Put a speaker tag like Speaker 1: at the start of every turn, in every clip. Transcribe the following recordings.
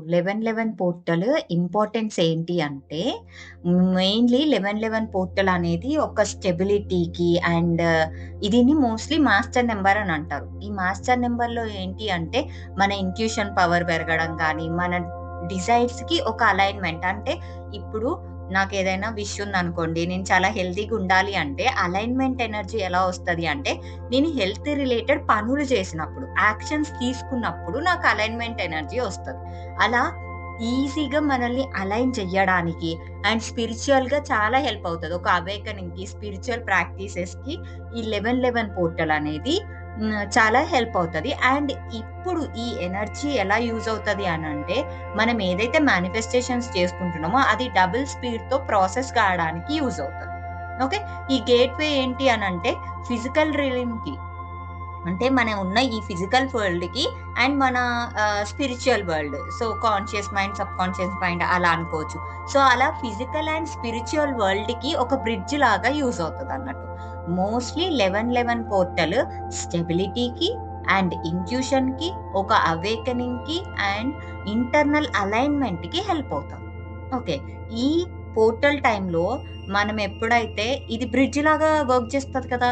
Speaker 1: 1111 portal importance ఏంటి అంటే, mainly 1111 portal అనేది ఒక స్టెబిలిటీకి అండ్ దీన్ని మోస్ట్‌లీ మాస్టర్ నంబర్ అని అంటారు. ఈ మాస్టర్ నంబర్‌లో ఏంటి అంటే, మన ఇంట్యూషన్ పవర్ పెరగడం గానీ, మన డిజైర్స్‌కి ఒక అలైన్‌మెంట్. అంటే ఇప్పుడు నాకేదైనా విష్ ఉందనుకోండి, నేను చాలా హెల్తీగా ఉండాలి అంటే, అలైన్‌మెంట్ ఎనర్జీ ఎలా వస్తది అంటే, నేను హెల్త్ రిలేటెడ్ పనులు చేసినప్పుడు, యాక్షన్స్ తీసుకున్నప్పుడు నాకు అలైన్‌మెంట్ ఎనర్జీ వస్తది. అలా ఈజీగా మనల్ని అలైన్ చెయ్యడానికి అండ్ స్పిరిచ్యువల్‌గా చాలా హెల్ప్ అవుతది. ఒక అవేకనింగ్‌కి, స్పిరిచ్యువల్ ప్రాక్టీసెస్‌కి ఈ 1111 పోర్టల్ అనేది చాలా హెల్ప్ అవుతది. అండ్ ఇప్పుడు ఈ ఎనర్జీ ఎలా యూజ్ అవుతది అనంటే, మనం ఏదైతే మేనిఫెస్టేషన్స్ చేసుకుంటున్నామో అది డబుల్ స్పీడ్‌తో ప్రాసెస్ కావడానికి యూజ్ అవుతది. ఓకే. ఈ గేట్‌వే ఏంటి అనంటే ఫిజికల్ రిలీమ్‌కి, అంటే మనం ఉన్న ఈ ఫిజికల్ వరల్డ్‌కి అండ్ మన spiritual world. So, conscious mind, subconscious mind అలా అనుకోవచ్చు. సో, అలా ఫిజికల్ అండ్ స్పిరిచ్యువల్ వరల్డ్‌కి ఒక బ్రిడ్జ్ లాగా యూజ్ అవుతదన్నట్టు. మోస్ట్‌లీ 1111 పోర్టల్ స్టెబిలిటీకి అండ్ ఇంట్యూషన్‌కి, ఒక అవేకెనింగ్‌కి అండ్ ఇంటర్నల్ అలైన్‌మెంట్‌కి హెల్ప్ అవుతది. ఓకే. ఈ పోర్టల్ టైమ్‌లో మనం ఎప్పుడైతే ఇది బ్రిడ్జ్ లాగా వర్క్ చేస్తది కదా!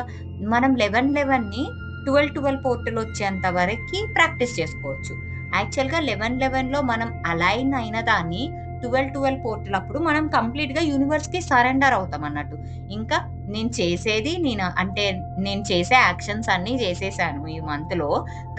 Speaker 1: మనం 1111ని 1212 పోర్టల్ వచ్చేంత వరకి ప్రాక్టీస్ చేసుకోవచ్చు. యాక్చువల్‌గా 1111లో మనం అలైన్ అయిన దాన్ని 1212 పోర్టల్ అప్పుడు మనం కంప్లీట్‌గా యూనివర్స్‌కి సరెండర్ అవుతామన్నట్టు. ఇంకా నేను చేసే యాక్షన్స్ అన్నీ చేసేసాను ఈ మంత్‌లో.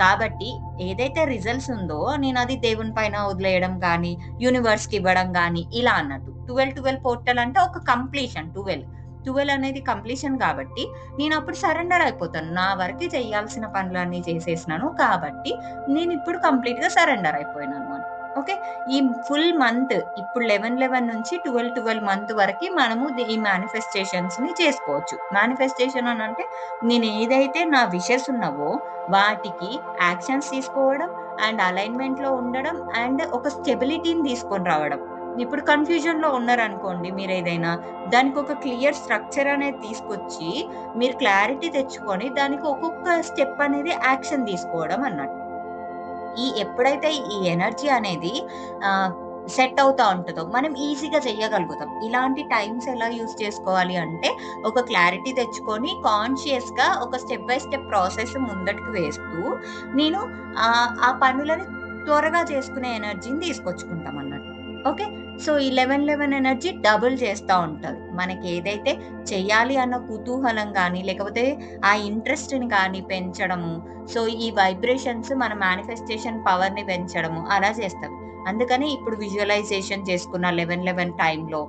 Speaker 1: కాబట్టి ఏదైతే రిజల్ట్స్ ఉందో నేనది దేవుని పైన వదిలేయడం గానీ, యూనివర్స్‌కి ఇవ్వడం గానీ ఇలా అన్నట్టు. 1212 పోర్టల్ అంటే ఒక కంప్లీషన్ 12. 12 అనేది కంప్లీషన్ కాబట్టి నేనప్పుడు సరెండర్ అయిపోతాను. నా వరకి చేయాల్సిన పనులన్నీ చేసేసినాను కాబట్టి, నేనిప్పుడు కంప్లీట్‌గా సరెండర్ అయిపోయాననమాట. ఓకే. ఈ ఫుల్ మంత్ ఇప్పుడు 11, నుంచి 12 మంత్ వరకి మనము ఈ మేనిఫెస్టేషన్స్‌ని చేసుకోవచ్చు. మేనిఫెస్టేషన్ అనంటే నేనేదైతే నా విషెస్ ఉన్నవో వాటికి యాక్షన్స్ తీసుకోవడం అండ్ అలైన్‌మెంట్‌లో ఉండడం అండ్ ఒక స్టెబిలిటీని తీసుకొని రావడం. ఇప్పుడు కన్‌ఫ్యూజన్‌లో ఉన్నారనుకోండి మీరేదైనా, దానికొక క్లియర్ స్ట్రక్చర్ అనేది తీసుకొచ్చి, మీరు క్లారిటీ తెచ్చుకొని, దానికి ఒక్కొక్క స్టెప్ అనేది యాక్షన్ తీసుకోవడం అన్నట్టు. ఎప్పుడైతే ఈ ఎనర్జీ అనేది ఆహ్, సెట్ అవుతా ఉంటదో, మనం ఈజీగా చెయ్యగలుగుతాం. ఇలాంటి టైమ్స్ ఎలా యూజ్ చేసుకోవాలి అంటే, ఒక క్లారిటీ తెచ్చుకొని, కాన్షియస్‌గా ఒక స్టెప్ బై స్టెప్ ప్రాసెస్ ముందటికి వేస్తూ, నేను ఆ పనులని త్వరగా చేసుకునే ఎనర్జీని తీసుకొచ్చుకుంటామన్నట్టు. ఓకే. సో, ఈ 11 ఎనర్జీ డబుల్ చేస్తా ఉంటది. మనకేదైతే చెయ్యాలి అన్న కుతూహలం గాని, లేకపోతే ఆ ఇంట్రెస్ట్‌ని గాని పెంచడము, సో, ఈ వైబ్రేషన్స్ మన మేనిఫెస్టేషన్ పవర్‌ని పెంచడము అలా చేస్తవి. అందుకని ఇప్పుడు విజువలైజేషన్ చేసుకున్న 11 టైమ్‌లో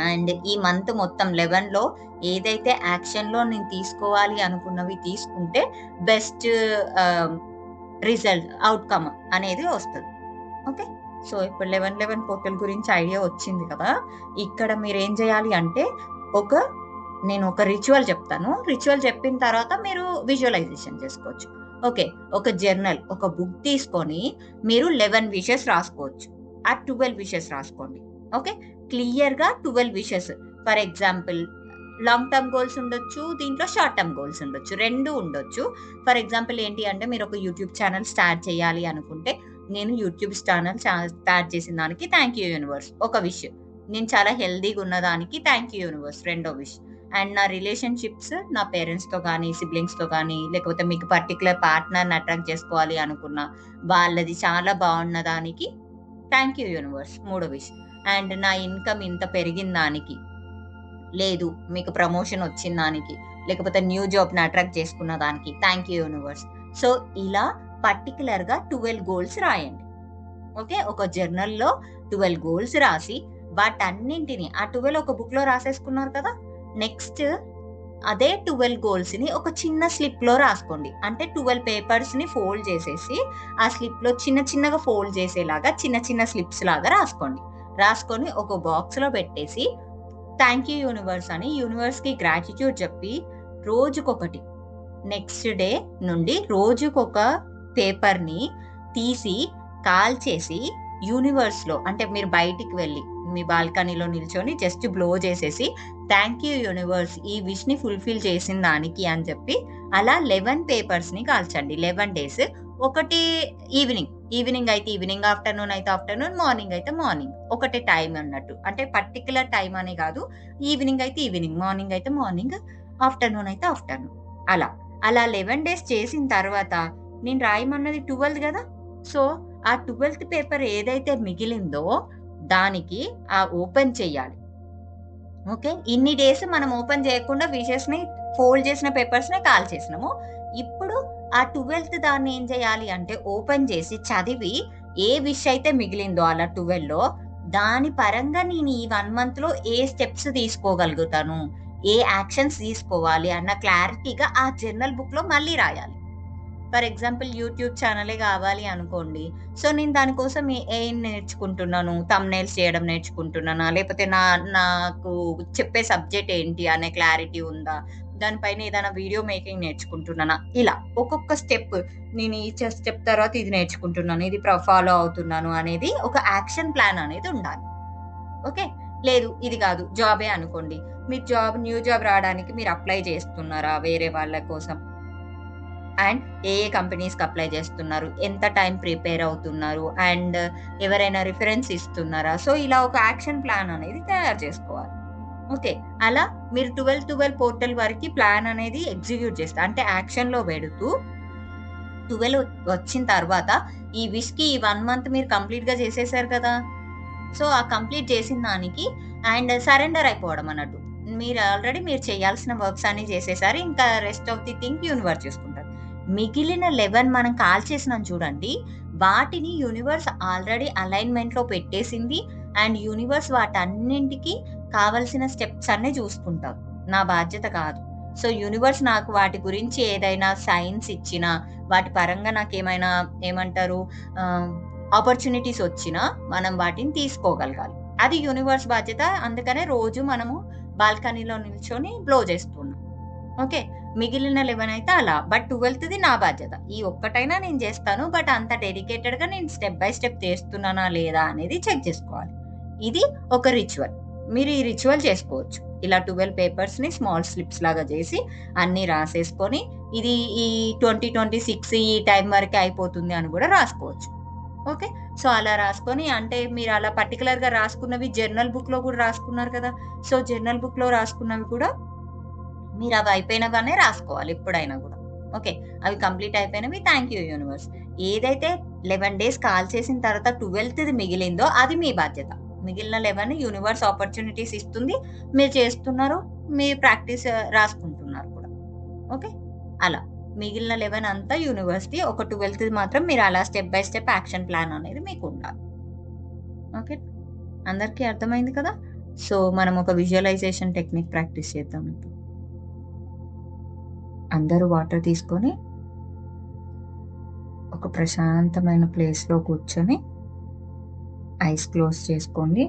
Speaker 1: అండ్ ఈ మంత్ మొత్తం 11లో ఏదైతే యాక్షన్‌లో నేను తీసుకోవాలి అనుకున్నవి తీసుకుంటే బెస్ట్ ఆహ్, రిజల్ట్, ఔట్‌కమ్ అనేది వస్తది. ఓకే. సో, ఇప్పుడు 11 పోర్టల్ గురించి ఐడియా వచ్చింది కదా! ఇక్కడ మీరేం చేయాలి అంటే ఒక నేనొక రిచువల్ చెప్తాను. రిచువల్ చెప్పిన తర్వాత మీరు విజువలైజేషన్ చేసుకోవచ్చు. ఓకే. ఒక జర్నల్, ఒక బుక్ తీసుకొని మీరు 11 విషెస్ రాసుకోవచ్చు. ఆ 12 విషెస్ రాసుకోండి. ఓకే. క్లియర్‌గా 12 wishes. For example long term goals ఉండొచ్చు. దీంట్లో షార్ట్ టర్మ్ గోల్స్ ఉండొచ్చు. 2 ఉండొచ్చు. ఫర్ ఎగ్జాంపుల్ ఏంటి అంటే మీరొక యూట్యూబ్ ఛానెల్ స్టార్ట్ చేయాలి అనుకుంటే, నేను యూట్యూబ్ ఛానెల్ స్టార్ట్ చేసిన దానికి థాంక్ యూ యూనివర్స్ ఒక విష్. నేను చాలా హెల్తీగా ఉన్నదానికి థాంక్ యూ యూనివర్స్ రెండో విష్. అండ్ నా రిలేషన్‌షిప్స్ నా పేరెంట్స్‌తో గానీ, సిబ్లింగ్స్‌తో గానీ, లేకపోతే మీకు పర్టిక్యులర్ పార్ట్నర్‌ని అట్రాక్ట్ చేసుకోవాలి అనుకున్నా, వాళ్ళది చాలా బావున్న దానికి థాంక్ యూ యూనివర్స్ మూడో విష్. అండ్ నా ఇన్‌కమ్ ఇంత పెరిగిన దానికి, లేదు మీకు ప్రమోషన్ వచ్చిన దానికి, లేకపోతే న్యూ జాబ్‌ని అట్రాక్ట్ చేసుకున్న దానికి థాంక్ యూ యూనివర్స్. సో, ఇలా పర్టిక్యులర్‌గా 12 గోల్స్ రాయండి. ఓకే. ఒక జర్నల్‌లో 12 గోల్స్ రాసి, వాటన్నింటిని ఆ 12 ఒక బుక్‌లో రాసేసుకున్నారు కదా! నెక్స్ట్ అదే 12 గోల్స్‌ని ఒక చిన్న స్లిప్‌లో రాసుకోండి. అంటే 12 పేపర్స్‌ని ఫోల్డ్ చేసేసి, ఆ స్లిప్‌లో చిన్న చిన్నగా ఫోల్డ్ చేసేలాగా చిన్న చిన్న స్లిప్స్ లాగా రాసుకోండి. రాసుకొని ఒక బాక్స్‌లో పెట్టేసి, థాంక్ యూ యూనివర్స్ అని యూనివర్స్‌కి గ్రాటిట్యూడ్ చెప్పి, రోజుకొకటి నెక్స్ట్ డే నుండి రోజుకొక పేపర్‌ని తీసి, కాల్చేసి యూనివర్స్‌లో, అంటే మీరు బయటికి వెళ్లి, మీ బాల్కనీలో నిల్చొని జస్ట్ బ్లో చేసేసి, థాంక్ యూ యూనివర్స్ ఈ విష్‌ని ఫుల్‌ఫిల్ చేసిన దానికి అని చెప్పి, అలా 11 పేపర్స్‌ని కాల్చండి. 11 డేస్. ఒకటి ఈవినింగ్ అయితే ఈవినింగ్, ఆఫ్టర్నూన్ అయితే ఆఫ్టర్నూన్, మార్నింగ్ అయితే మార్నింగ్. ఒకటే టైం అన్నట్టు. అంటే పర్టిక్యులర్ టైం అని కాదు. ఈవినింగ్ అయితే ఈవినింగ్, మార్నింగ్ అయితే మార్నింగ్, ఆఫ్టర్నూన్ అయితే ఆఫ్టర్నూన్. అలా. అలా 11 డేస్ చేసిన తర్వాత నేను రాయమన్నది 12 గదా! సో, ఆ 12థ్ పేపర్ ఏదైతే మిగిలిందో దానికి ఓపెన్ చెయ్యాలి. ఓకే. ఇన్ని డేస్ మనం ఓపెన్ చేయకుండా ఫిషెస్‌ని ఫోల్డ్ చేసిన పేపర్స్‌నే కాల్చేసినాము. ఇప్పుడు ఆ 12థ్ దాన్ని ఏం చేయాలి అంటే ఓపెన్ చేసి చదివి ఏ విష్ అయితే మిగిలిందో అలా 12లో దాని పరంగా నేను ఈ 1 మంత్‌లో ఏ స్టెప్స్ తీసుకోగలుగుతాను, ఏ యాక్షన్స్ తీసుకోవాలి అన్న క్లారిటీగా ఆ జర్నల్ బుక్‌లో మళ్ళీ రాయాలి. ఫర్ ఎగ్జాంపుల్ యూట్యూబ్ ఛానలే కావాలి అనుకోండి. సో, నేను దానికోసం ఏం నేర్చుకుంటున్నాను? థంబ్‌నెయిల్స్ చేయడం నేర్చుకుంటున్నానా? లేపోతే నాకు చెప్పే సబ్జెక్ట్ ఏంటి అనే క్లారిటీ ఉందా? దానిపైన ఏదైనా వీడియో మేకింగ్ నేర్చుకుంటున్నానా? ఇలా ఒక్కొక్క స్టెప్ నేను ఈ స్టెప్ తర్వాత ఇది నేర్చుకుంటున్నాను. ఇది ఫాలో అవుతున్నాను అనేది ఒక యాక్షన్ ప్లాన్ అనేది ఉండాలి. ఓకే. లేదు ఇది కాదు జాబే అనుకోండి. మీరు న్యూ జాబ్ రావడానికి మీరు అప్లై చేస్తున్నారా వేరే వాళ్ళ కోసం? అండ్ ఏ కంపెనీస్‌కి అప్లై చేస్తున్నారు? ఎంత టైమ్ ప్రిపేర్ అవుతున్నారు? అండ్ ఎవరైనా రిఫరెన్స్ ఇస్తున్నారా? సో, ఇలా ఒక యాక్షన్ ప్లాన్ అనేది తయారు చేసుకోవాలి. ఓకే. అలా మీరు 12 పోర్టల్ వరకి ప్లాన్ అనేది ఎగ్జిక్యూట్ చేస్తారు. అంటే యాక్షన్‌లో పెడుతూ 12 వచ్చిన తర్వాత ఈ విష్‌కి ఈ 1 మంత్ మీరు కంప్లీట్‌గా చేసేసారు కదా! సో, ఆ కంప్లీట్ చేసిన దానికి అండ్ సరెండర్ అయిపోవడం అన్నట్టు. మీరు చేయాల్సిన వర్క్స్ అన్నీ చేసేసారు. ఇంకా rest of the thing universe చూసుకుంటది. మిగిలిన 11 మనం కాల్ చేసినాం చూడండి. వాటిని యూనివర్స్ ఆల్రెడీ అలైన్‌మెంట్‌లో పెట్టేసింది. అండ్ యూనివర్స్ వాటన్నింటికి కావాల్సిన స్టెప్స్ అన్నీ చూసుకుంటారు. నా బాధ్యత కాదు. సో, యూనివర్స్ నాకు వాటి గురించి ఏదైనా సైన్స్ ఇచ్చినా, వాటి పరంగా నాకేమైనా ఏమంటారు ఆహ్ ఆపర్చునిటీస్ వచ్చినా మనం వాటిని తీసుకోగలగాలి. అది యూనివర్స్ బాధ్యత. అందుకనే రోజు మనము బాల్కనీలో నిల్చొని బ్లో చేస్తున్నాం. ఓకే. మిగిలిన 11 అయితే అలా. బట్ 12థ్‌ది నా బాధ్యత. ఈ ఒక్కటైనా నేను చేస్తాను. బట్ అంత డెడికేటెడ్‌గా నేను స్టెప్ బై స్టెప్ చేస్తున్నానా లేదా అనేది చెక్ చేసుకోవాలి. ఇది ఒక రిచువల్. మీరు ఈ రిచువల్ చేసుకోవచ్చు. ఇలా 12 పేపర్స్‌ని స్మాల్ స్లిప్స్ లాగా చేసి అన్నీ రాసేసుకొని ఇది ఈ 2026 ఈ టైం వరకే అయిపోతుంది అని కూడా రాసుకోవచ్చు. ఓకే. సో, అలా రాసుకొని అంటే మీరలా పర్టిక్యులర్‌గా రాసుకున్నవి జర్నల్ బుక్‌లో గూడా రాసుకున్నారు కదా! సో, జర్నల్ బుక్‌లో రాసుకున్నవి కూడా మీరవి అయిపోయినవనే రాసుకోవాలి ఎప్పుడైనా గూడా. ఓకే. అవి కంప్లీట్ అయిపోయినవి థాంక్ యూ యూనివర్స్. ఏదైతే 11 డేస్ కాల్ చేసిన తర్వాత 12థ్‌ది మిగిలిందో అది మీ బాధ్యత. మిగిలిన 11 యూనివర్స్ ఆపర్చునిటీస్ ఇస్తుంది. మీరు చేస్తున్నారు. మీ ప్రాక్టీస్ రాసుకుంటున్నారు కూడా. ఓకే. అలా. మిగిలిన 11 అంతా యూనివర్స్‌ది. ఒక 12థ్ మాత్రం మీరు అలా step by step action plan అనేది మీకుండాలి. ఓకే. అందరికీ అర్థమైంది కదా! సో, మనం ఒక విజువలైజేషన్ టెక్నిక్ ప్రాక్టీస్ చేద్దాం ఇప్పుడు. అందరూ వాటర్ తీసుకొని ఒక ప్రశాంతమైన ప్లేస్‌లో కూర్చొని ఐస్ క్లోజ్ చేసుకోండి.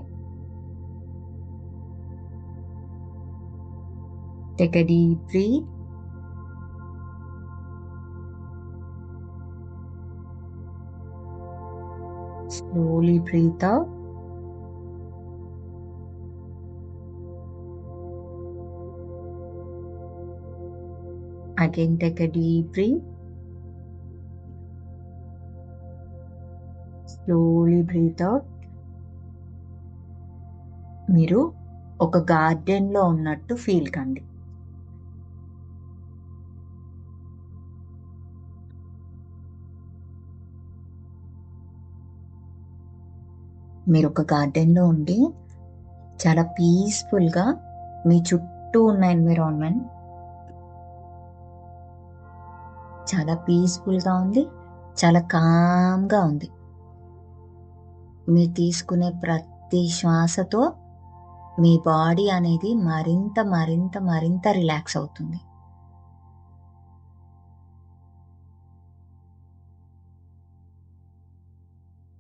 Speaker 1: Take a deep breath. Slowly breathe out. Again, take a deep breath. Slowly breathe out. మీరు ఒక గార్డెన్‌లో ఉన్నట్టు ఫీల్ కండి. మీరొక గార్డెన్‌లో ఉండి చాలా పీస్‌ఫుల్‌గా మీ చుట్టూ ఉన్న ఎన్విరాన్మెంట్ చాలా పీస్‌ఫుల్‌గా ఉంది. చాలా కామ్‌గా ఉంది. మీరు తీసుకునే ప్రతి శ్వాసతో మీ బాడీ అనేది మరింత రిలాక్స్ అవుతుంది.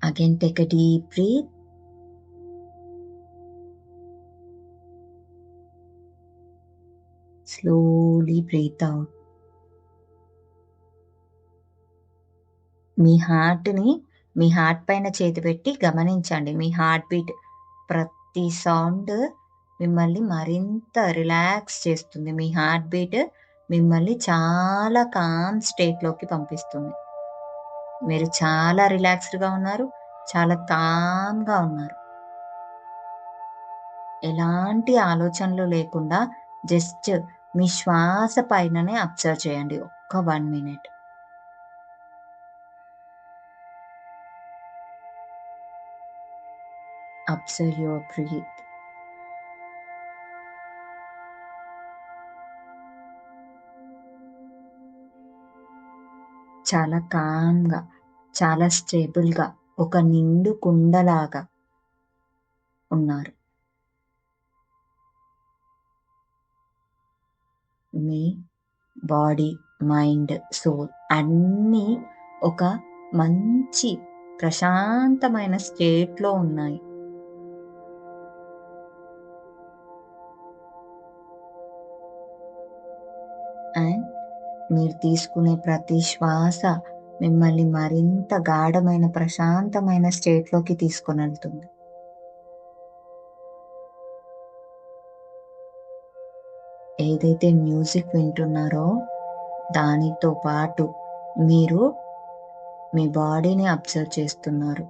Speaker 1: Again take a deep breath. Slowly breathe out. మీ హార్ట్ పైన చేతి పెట్టి గమనించండి. మీ హార్ట్ బీట్ ప్రతి సౌండ్ మిమ్మల్ని మరింత రిలాక్స్ చేస్తుంది. మీ హార్ట్ బీట్ మిమ్మల్ని చాలా కామ్ స్టేట్‌లోకి పంపిస్తుంది. మీరు చాలా రిలాక్స్డ్‌గా ఉన్నారు. చాలా కామ్‌గా ఉన్నారు. ఎలాంటి ఆలోచనలు లేకుండా జస్ట్ మీ శ్వాస పైననే అబ్జర్వ్ చేయండి. ఒక్క 1 మినిట్. Observe your breath. చాలా కామ్‌గా, చాలా స్టేబుల్‌గా ఒక నిండు కుండలాగా ఉన్నారు. మీ బాడీ, మైండ్, సోల్ అన్నీ ఒక మంచి ప్రశాంతమైన స్టేట్‌లో ఉన్నాయి. అండ్ మీరు తీసుకునే ప్రతి శ్వాస మిమ్మల్ని మరింత గాఢమైన ప్రశాంతమైన స్టేట్‌లోకి తీసుకొనెళ్తుంది. ఏదైతే మ్యూజిక్ వింటున్నారో దానితో పాటు మీరు మీ బాడీని అబ్జర్వ్ చేస్తున్నారు.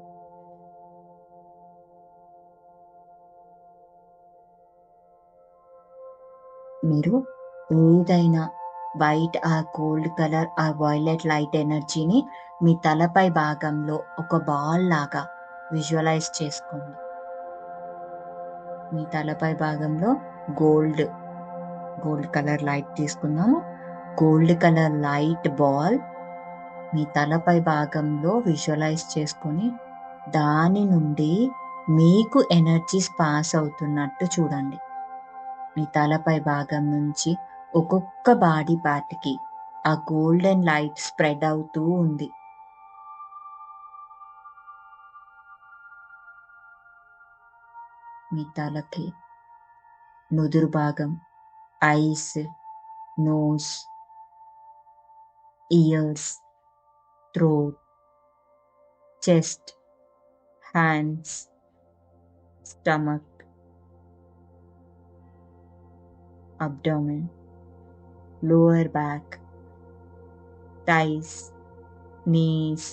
Speaker 1: మీరు ఏదైనా white or gold colour or violet light ఎనర్జీని మీ తలపై భాగంలో ఒక బాల్ లాగా విజువలైజ్ చేసుకోండి. మీ తలపై భాగంలో గోల్డ్ కలర్ లైట్ తీసుకుందాము. గోల్డ్ కలర్ లైట్ బాల్ మీ తలపై భాగంలో విజువలైజ్ చేసుకొని దాని నుండి మీకు ఎనర్జీస్ పాస్ అవుతున్నట్టు చూడండి. మీ తలపై భాగం నుంచి ఒక్కొక్క బాడీ పార్ట్‌కి ఆ గోల్డెన్ లైట్ స్ప్రెడ్ అవుతూ ఉంది. మీ తలకి నుదురు భాగం, eyes, nose, ears, throat, chest, hands, stomach, abdomen, lower back, thighs, knees,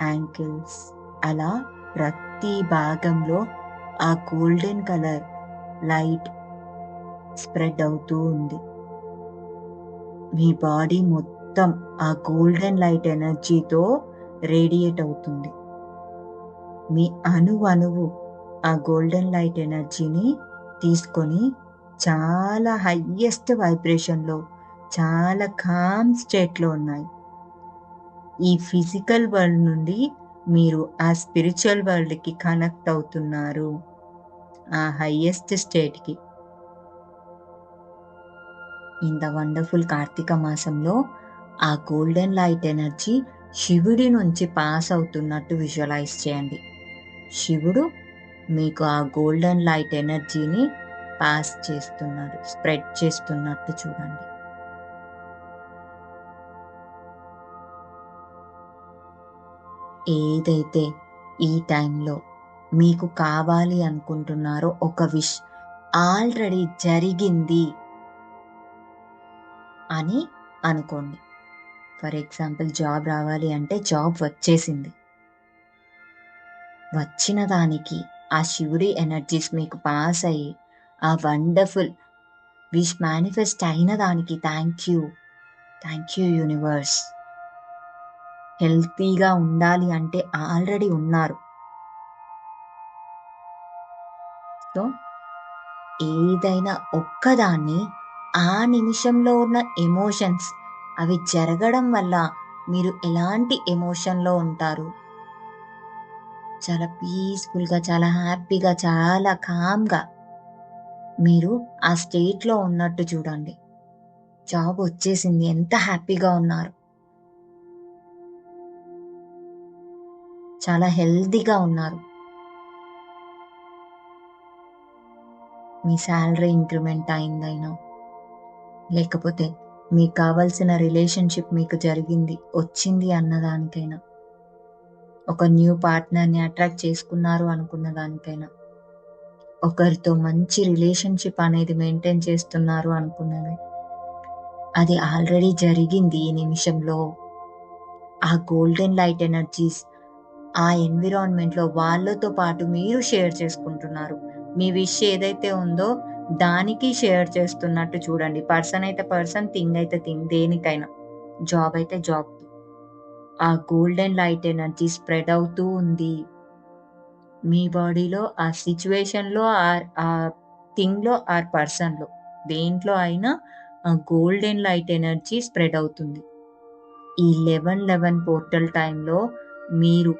Speaker 1: ankles అలా ప్రతి భాగంలో ఆ గోల్డెన్ కలర్ లైట్ స్ప్రెడ్ అవుతూ ఉంది. మీ బాడీ మొత్తం ఆ గోల్డెన్ లైట్ ఎనర్జీతో రేడియేట్ అవుతుంది. మీ అణువణువు ఆ గోల్డెన్ లైట్ ఎనర్జీని తీసుకొని చాలా హైయెస్ట్ వైబ్రేషన్‌లో, చాలా కామ్ స్టేట్‌లో ఉన్నాయి. ఈ ఫిజికల్ వరల్డ్ నుండి మీరు ఆ స్పిరిచువల్ వరల్డ్‌కి కనెక్ట్ అవుతున్నారు. ఆ హైయెస్ట్ స్టేట్‌కి. ఇన్ ద వండర్‌ఫుల్ కార్తీక మాసంలో ఆ గోల్డెన్ లైట్ ఎనర్జీ శివుడి నుంచి పాస్ అవుతున్నట్టు విజువలైజ్ చేయండి. శివుడు మీకు ఆ గోల్డెన్ లైట్ ఎనర్జీని పాస్ చేస్తున్నాడు, స్ప్రెడ్ చేస్తున్నట్టు చూడండి. ఏదైతే ఈ టైంలో మీకు కావాలి అనుకుంటున్నారో ఒక విష్ ఆల్రెడీ జరిగింది అని అనుకోండి. ఫర్ ఎగ్జాంపుల్ జాబ్ రావాలి అంటే జాబ్ వచ్చేసింది. వచ్చిన దానికి ఆ శివుడి ఎనర్జీస్ మీకు పాస్ అయ్యి ఆ వండర్‌ఫుల్ విష్ మేనిఫెస్ట్ అయిన దానికి థ్యాంక్ యూ యూనివర్స్. హెల్తీగా ఉండాలి అంటే ఆల్రెడీ ఉన్నారు. సో, ఏదైనా ఒక్కదాన్ని ఆ నిమిషంలో ఉన్న ఎమోషన్స్ అవి జరగడం వల్ల మీరు ఎలాంటి ఎమోషన్‌లో ఉంటారు? చాలా పీస్‌ఫుల్‌గా, చాలా హ్యాపీగా, చాలా కామ్‌గా మీరు ఆ స్టేట్‌లో ఉన్నట్టు చూడండి. జాబ్ వచ్చేసింది. ఎంత హ్యాపీగా ఉన్నారు. చాలా హెల్తీగా ఉన్నారు. మీ సాలరీ ఇంక్రిమెంట్ అయిందైనా, లేకపోతే మీకు కావాల్సిన రిలేషన్‌షిప్ మీకు జరిగింది, వచ్చింది అన్నదానికైనా, ఒక న్యూ పార్ట్నర్‌ని అట్రాక్ట్ చేసుకున్నారు అనుకున్న దానికైనా, ఒకరితో మంచి రిలేషన్‌షిప్ అనేది మెయింటైన్ చేస్తున్నారు అనుకున్నది. అది ఆల్రెడీ జరిగింది ఈ నిమిషంలో. ఆ గోల్డెన్ లైట్ ఎనర్జీస్ ఆ ఎన్విరాన్మెంట్లో వాళ్ళతో పాటు మీరు షేర్ చేసుకుంటున్నారు. మీ విష్ ఏదైతే ఉందో దానికి షేర్ చేస్తున్నట్టు చూడండి. పర్సన్ అయితే పర్సన్, థింగ్ అయితే థింగ్, దేనికైనా, జాబ్ అయితే జాబ్. ఆ గోల్డెన్ లైట్ ఎనర్జీ స్ప్రెడ్ అవుతూ ఉంది మీ బాడీలో, ఆ సిచ్యువేషన్లో, ఆ థింగ్లో, ఆ పర్సన్లో, దేంట్లో అయినా ఆ గోల్డెన్ లైట్ ఎనర్జీ స్ప్రెడ్ అవుతుంది. ఈ 11:11 పోర్టల్ టైంలో మీరు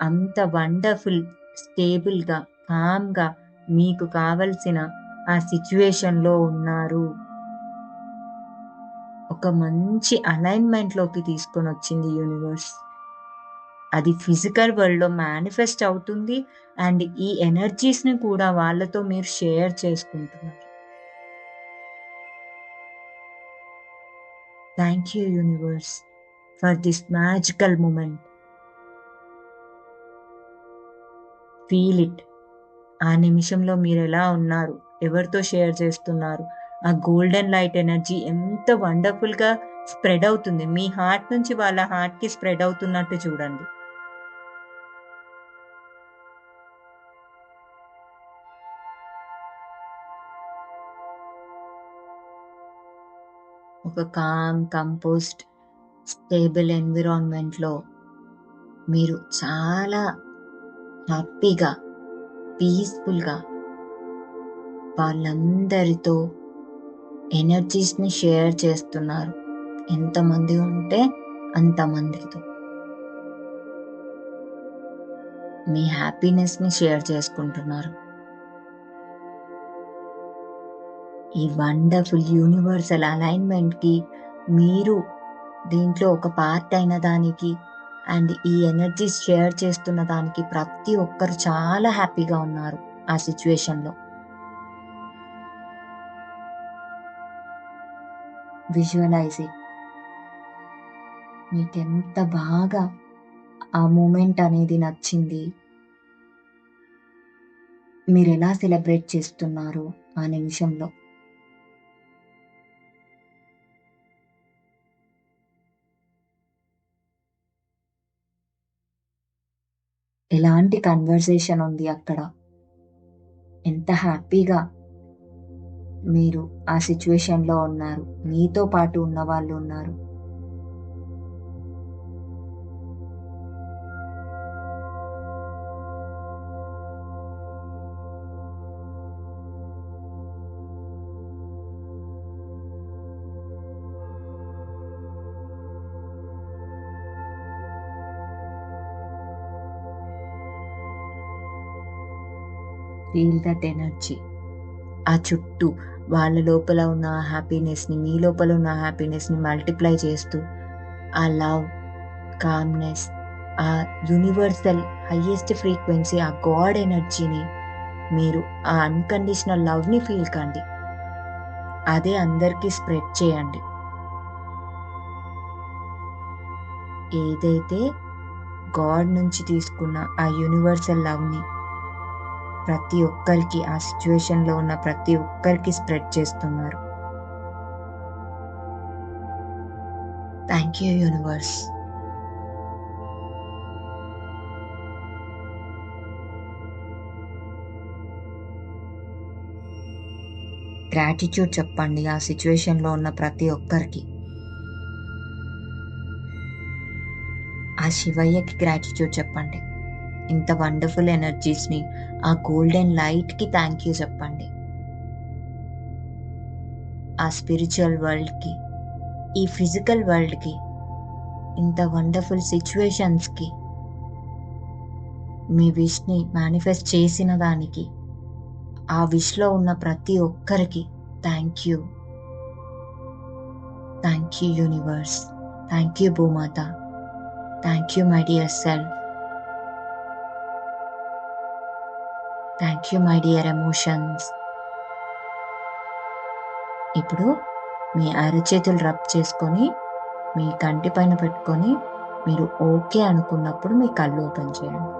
Speaker 1: అంత వండర్ఫుల్, స్టేబుల్గా, కామ్గా మీకు కావలసిన ఆ సిచ్యువేషన్లో ఉన్నారు. ఒక మంచి అలైన్మెంట్లోకి తీసుకొని వచ్చింది యూనివర్స్. అది ఫిజికల్ వరల్డ్లో మేనిఫెస్ట్ అవుతుంది. అండ్ ఈ ఎనర్జీస్ని కూడా వాళ్ళతో మీరు షేర్ చేసుకుంటున్నారు. Thank you universe for this magical moment. Feel it. ఆ నిమిషంలో మీరు ఎలా ఉన్నారు, ఎవరితో షేర్ చేస్తున్నారు, ఆ గోల్డెన్ లైట్ ఎనర్జీ ఎంత వండర్ఫుల్గా స్ప్రెడ్ అవుతుంది. మీ హార్ట్ నుంచి వాళ్ళ హార్ట్కి స్ప్రెడ్ అవుతున్నట్టు చూడండి. ఒక కామ్, కంపోస్ట్, స్టేబుల్ ఎన్విరాన్మెంట్లో మీరు చాలా హ్యాపీగా, పీస్ఫుల్గా వాళ్ళందరితో ఎనర్జీస్ని షేర్ చేస్తున్నారు. ఎంతమంది ఉంటే అంతమందితో మీ హ్యాపీనెస్ని షేర్ చేసుకుంటున్నారు. ఈ వండర్ఫుల్ యూనివర్సల్ అలైన్మెంట్కి మీరు దీంట్లో ఒక పార్ట్ అయిన దానికి అండ్ ఈ ఎనర్జీస్ షేర్ చేస్తున్న దానికి ప్రతి ఒక్కరు చాలా హ్యాపీగా ఉన్నారు ఆ సిచ్యువేషన్లో. Visualise it. మీకెంత బాగా ఆ మూమెంట్ అనేది నచ్చింది, మీరు ఎలా సెలబ్రేట్ చేస్తున్నారు ఆ నిమిషంలో. ఎలాంటి కన్వర్సేషన్ ఉంది అక్కడ, ఎంత హ్యాపీగా మీరు ఆ సిచ్యువేషన్లో ఉన్నారు, మీతో పాటు ఉన్న వాళ్ళు ఉన్నారు. Feel that energy. ఆ చుట్టూ వాళ్ళ లోపల ఉన్న హ్యాపీనెస్ని, మీ లోపల ఉన్న హ్యాపీనెస్ని మల్టిప్లై చేస్తూ ఆ లవ్, కామ్నెస్, ఆ యూనివర్సల్ హయ్యెస్ట్ ఫ్రీక్వెన్సీ, ఆ గాడ్ ఎనర్జీని, మీరు ఆ అన్కండిషనల్ లవ్ని ఫీల్ కండి. అదే అందరికీ స్ప్రెడ్ చేయండి. ఏదైతే గాడ్ నుంచి తీసుకున్న ఆ యూనివర్సల్ లవ్ని ప్రతి ఒక్కరికి, ఆ సిచ్యువేషన్లో ఉన్న ప్రతి ఒక్కరికి స్ప్రెడ్ చేస్తున్నారు. Thank you universe. గ్రాటిట్యూడ్ చెప్పండి ఆ సిచ్యువేషన్లో ఉన్న ప్రతి ఒక్కరికి. ఆ శివయ్యకి గ్రాటిట్యూడ్ చెప్పండి. ఇంత వండర్ఫుల్ ఎనర్జీస్ని, ఆ గోల్డెన్ లైట్కి థ్యాంక్ యూ చెప్పండి. ఆ స్పిరిచువల్ వరల్డ్కి, ఈ ఫిజికల్ వరల్డ్కి, ఇంత వండర్ఫుల్ సిచ్యువేషన్స్కి, మీ విష్ని మేనిఫెస్ట్ చేసిన దానికి, ఆ విష్లో ఉన్న ప్రతి ఒక్కరికి thank you. Thank you universe. Thank you భూమాత. Thank you my dear self. Thank you my dear emotions. ఇప్పుడు మీ అరచేతులు రబ్ చేసుకొని మీ కంటి పైన పెట్టుకొని మీరు ఓకే అనుకున్నప్పుడు మీ కళ్ళు ఓపెన్ చేయండి.